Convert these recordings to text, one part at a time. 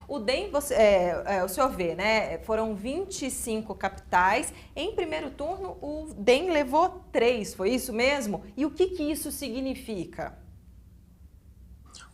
O DEM, o senhor vê, né? Foram 25 capitais. Em primeiro turno, o DEM levou 3, foi isso mesmo? E o que isso significa?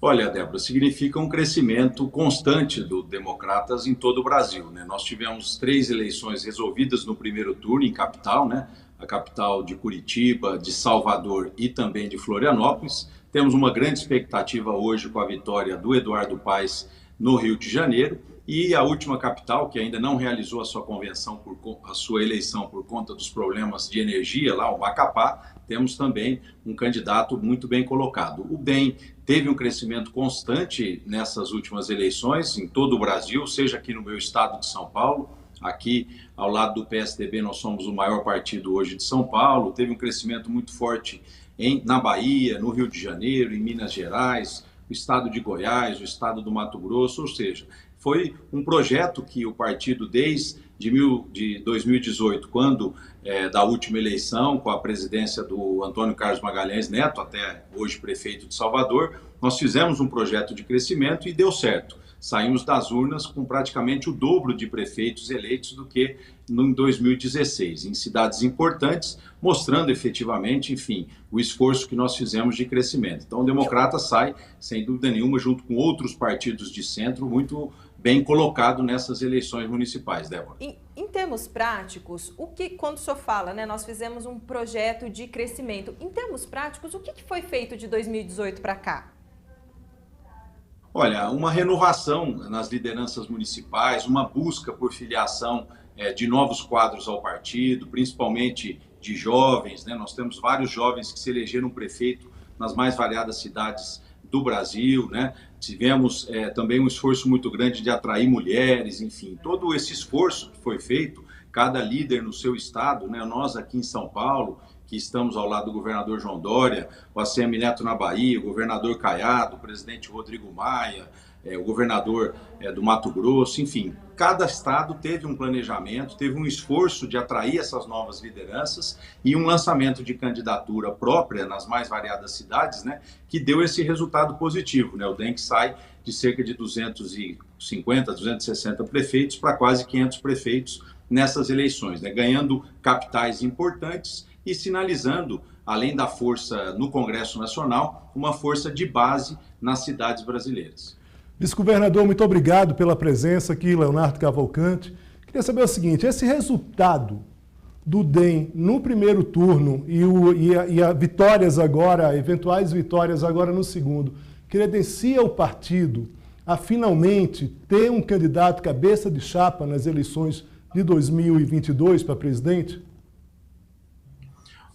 Olha, Débora, significa um crescimento constante do Democratas em todo o Brasil, né? Nós tivemos 3 eleições resolvidas no primeiro turno em capital, né? A capital de Curitiba, de Salvador e também de Florianópolis. Temos uma grande expectativa hoje com a vitória do Eduardo Paes no Rio de Janeiro. E a última capital, que ainda não realizou a sua convenção, a sua eleição por conta dos problemas de energia, lá o Macapá, temos também um candidato muito bem colocado. O DEM teve um crescimento constante nessas últimas eleições, em todo o Brasil, seja aqui no meu estado de São Paulo, aqui ao lado do PSDB nós somos o maior partido hoje de São Paulo, teve um crescimento muito forte na Bahia, no Rio de Janeiro, em Minas Gerais, o estado de Goiás, o estado do Mato Grosso, ou seja, foi um projeto que o partido, desde de 2018, quando da última eleição, com a presidência do Antônio Carlos Magalhães Neto, até hoje prefeito de Salvador, nós fizemos um projeto de crescimento e deu certo. Saímos das urnas com praticamente o dobro de prefeitos eleitos do que em 2016, em cidades importantes, mostrando efetivamente, enfim, o esforço que nós fizemos de crescimento. Então, o Democrata sai, sem dúvida nenhuma, junto com outros partidos de centro, muito bem colocado nessas eleições municipais, Débora. Em termos práticos, quando o senhor fala, né, nós fizemos um projeto de crescimento, em termos práticos, o que foi feito de 2018 para cá? Olha, uma renovação nas lideranças municipais, uma busca por filiação de novos quadros ao partido, principalmente de jovens, né? Nós temos vários jovens que se elegeram prefeito nas mais variadas cidades do Brasil, né? Tivemos também um esforço muito grande de atrair mulheres, enfim, todo esse esforço que foi feito, cada líder no seu estado, né? Nós aqui em São Paulo, que estamos ao lado do governador João Dória, o ACM Neto na Bahia, o governador Caiado, o presidente Rodrigo Maia, o governador do Mato Grosso, enfim, cada estado teve um planejamento, teve um esforço de atrair essas novas lideranças e um lançamento de candidatura própria nas mais variadas cidades, né, que deu esse resultado positivo, né? O DEM sai de cerca de 250, 260 prefeitos para quase 500 prefeitos nessas eleições, né, ganhando capitais importantes e sinalizando, além da força no Congresso Nacional, uma força de base nas cidades brasileiras. Vice-governador, muito obrigado pela presença aqui, Leonardo Cavalcante. Queria saber o seguinte, esse resultado do DEM no primeiro turno e a vitórias agora, eventuais vitórias agora no segundo, credencia o partido a finalmente ter um candidato cabeça de chapa nas eleições de 2022 para presidente?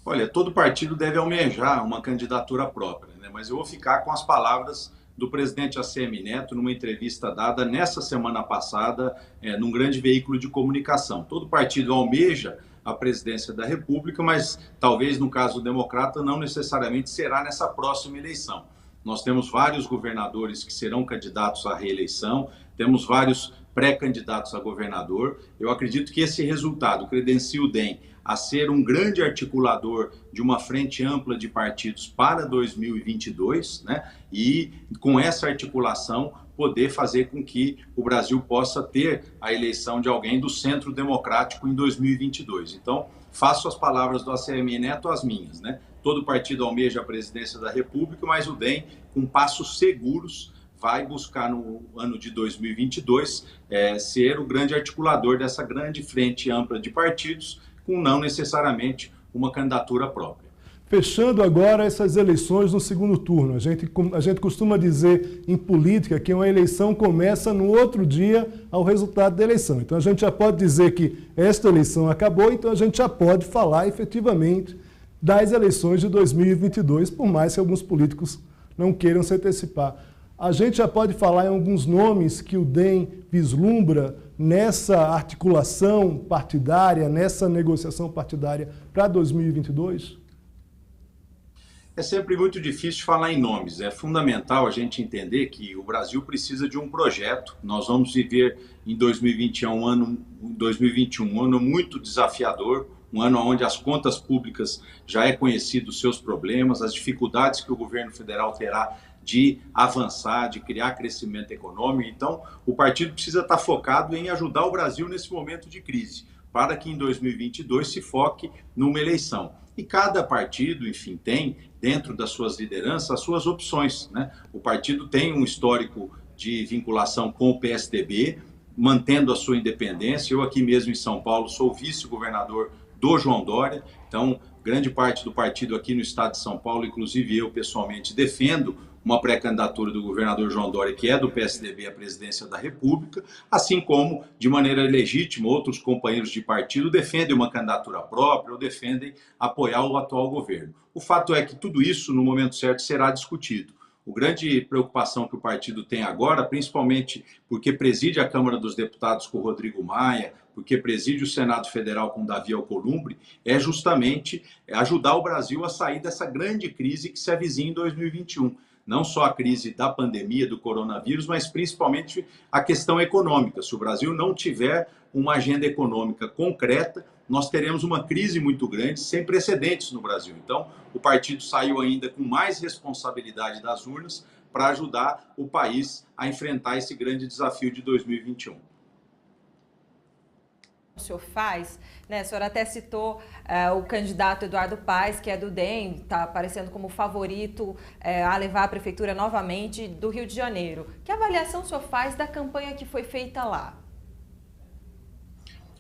Olha, todo partido deve almejar uma candidatura própria, né? Mas eu vou ficar com as palavras do presidente ACM Neto numa entrevista dada nessa semana passada num grande veículo de comunicação. Todo partido almeja a presidência da República, mas talvez no caso do Democrata não necessariamente será nessa próxima eleição. Nós temos vários governadores que serão candidatos à reeleição, temos vários pré-candidatos a governador. Eu acredito que esse resultado credencia o DEM a ser um grande articulador de uma frente ampla de partidos para 2022, né? E com essa articulação poder fazer com que o Brasil possa ter a eleição de alguém do centro democrático em 2022. Então, faço as palavras do ACM Neto as minhas, né? Todo partido almeja a presidência da República, mas o DEM, com passos seguros, vai buscar no ano de 2022 ser o grande articulador dessa grande frente ampla de partidos, com não necessariamente uma candidatura própria. Fechando agora essas eleições no segundo turno, a gente costuma dizer em política que uma eleição começa no outro dia ao resultado da eleição. Então a gente já pode dizer que esta eleição acabou, então a gente já pode falar efetivamente das eleições de 2022, por mais que alguns políticos não queiram se antecipar. A gente já pode falar em alguns nomes que o DEM vislumbra nessa articulação partidária, nessa negociação partidária para 2022? É sempre muito difícil falar em nomes. É fundamental a gente entender que o Brasil precisa de um projeto. Nós vamos viver em 2021 um ano muito desafiador, um ano onde as contas públicas já é conhecido os seus problemas, as dificuldades que o governo federal terá de avançar, de criar crescimento econômico. Então, o partido precisa estar focado em ajudar o Brasil nesse momento de crise, para que em 2022 se foque numa eleição. E cada partido, enfim, tem dentro das suas lideranças as suas opções, né? O partido tem um histórico de vinculação com o PSDB, mantendo a sua independência. Eu aqui mesmo em São Paulo sou vice-governador do João Dória, então grande parte do partido aqui no estado de São Paulo, inclusive eu pessoalmente, defendo uma pré-candidatura do governador João Dória, que é do PSDB à presidência da República, assim como, de maneira legítima, outros companheiros de partido defendem uma candidatura própria ou defendem apoiar o atual governo. O fato é que tudo isso, no momento certo, será discutido. A grande preocupação que o partido tem agora, principalmente porque preside a Câmara dos Deputados com o Rodrigo Maia, porque preside o Senado Federal com Davi Alcolumbre, é justamente ajudar o Brasil a sair dessa grande crise que se avizinha em 2021. Não só a crise da pandemia, do coronavírus, mas principalmente a questão econômica. Se o Brasil não tiver uma agenda econômica concreta, nós teremos uma crise muito grande, sem precedentes no Brasil. Então, o partido saiu ainda com mais responsabilidade das urnas para ajudar o país a enfrentar esse grande desafio de 2021. O senhor faz, né? O senhor até citou o candidato Eduardo Paes, que é do DEM, está aparecendo como favorito a levar a prefeitura novamente do Rio de Janeiro. Que avaliação o senhor faz da campanha que foi feita lá?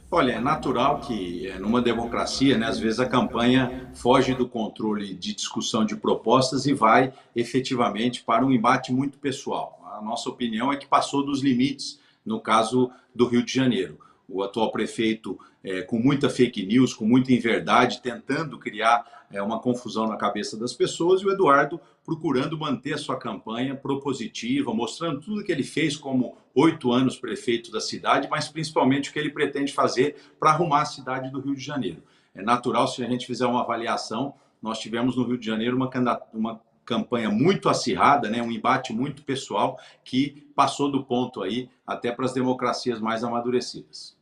Olha, é natural que numa democracia, né, às vezes a campanha foge do controle de discussão de propostas e vai efetivamente para um embate muito pessoal. A nossa opinião é que passou dos limites no caso do Rio de Janeiro. O atual prefeito, com muita fake news, com muita inverdade, tentando criar uma confusão na cabeça das pessoas, e o Eduardo procurando manter a sua campanha propositiva, mostrando tudo que ele fez como 8 anos prefeito da cidade, mas principalmente o que ele pretende fazer para arrumar a cidade do Rio de Janeiro. É natural, se a gente fizer uma avaliação, nós tivemos no Rio de Janeiro uma campanha muito acirrada, né, um embate muito pessoal que passou do ponto aí até para as democracias mais amadurecidas.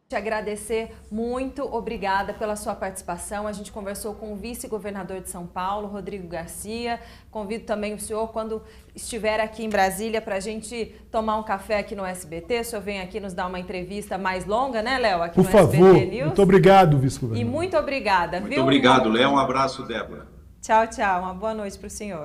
Te agradecer muito, obrigada pela sua participação. A gente conversou com o vice-governador de São Paulo, Rodrigo Garcia. Convido também o senhor, quando estiver aqui em Brasília, para a gente tomar um café aqui no SBT. O senhor vem aqui nos dar uma entrevista mais longa, né, Léo? Aqui Por no favor, SBT News. muito obrigado, vice-governador. E muito obrigada, Muito viu? obrigado, Léo. Um abraço, Débora. Tchau, tchau. Uma boa noite para o senhor.